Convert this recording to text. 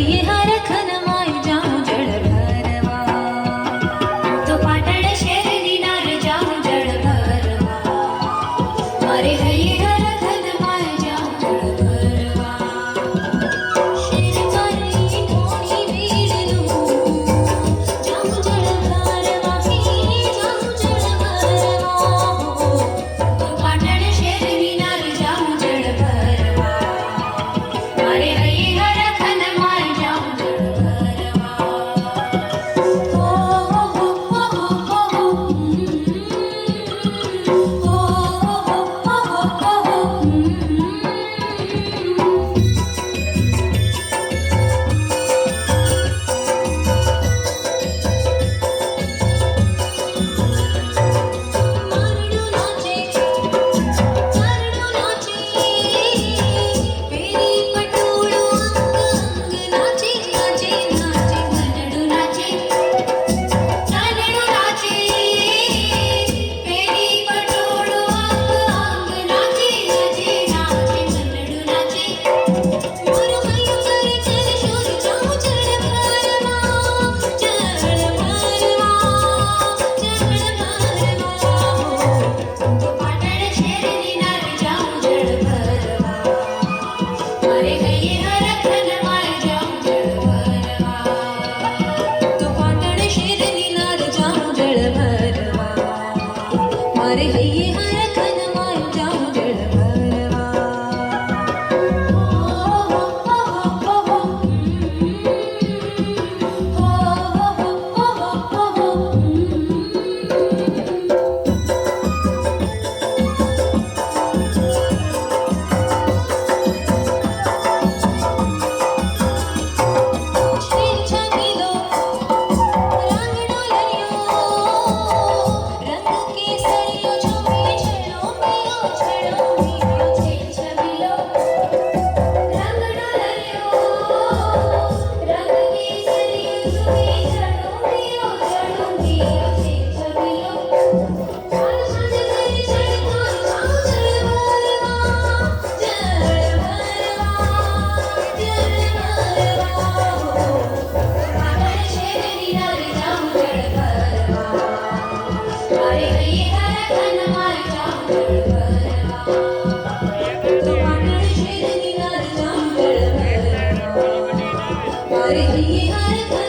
हैये हर खन माय जाऊं जळ भरवा तो पाटण शेरनी नार जाऊं जळ भरवा मारे हैये हर खन माय जाऊं जळ भरवा शेर मारी थोडी वीडलू जाऊं जळ भरवा ही जाऊं जळ भरवा तो पाटण शेरनी नार जाऊं जळ भरवा मारे हैये हर खन माय जाऊं जळ भरवा हो हो हो हो हो मारडू नाचे पेरी पटोळू अंग नाचे नाचे नाचे मनडू नाचे पेरी पटोळू अंग नाचे नाचे नाचे मनडू नाचे मोर मयू करे चल शोर जाऊं जळ भरवा जळ भरवा तो पाटण शेरनी नार जाऊं जळ भरवा मारे हैये हर खन माय जाऊं जळ भरवा तो पाटण शेरनी नार जाऊं जळ भरवा मारे हैये हर खन माय जाऊं जळ भरवा छेछबिलो रांगडो लरियो रंग केसरियो झूमे छलो मियो छेछबिलो रांगडो लरियो रंग केसरियो झूमे छलो मियो छेछबिलो चाल साज करे छड़को जाऊं जळ भरवा पाटण शेरनी नार जाऊं जळ भरवा मारे हैये हर खन माय जाऊं जळ भरवा तो पाटण शेरनी नार जाऊं जळ भरवा मारे हैये हर खन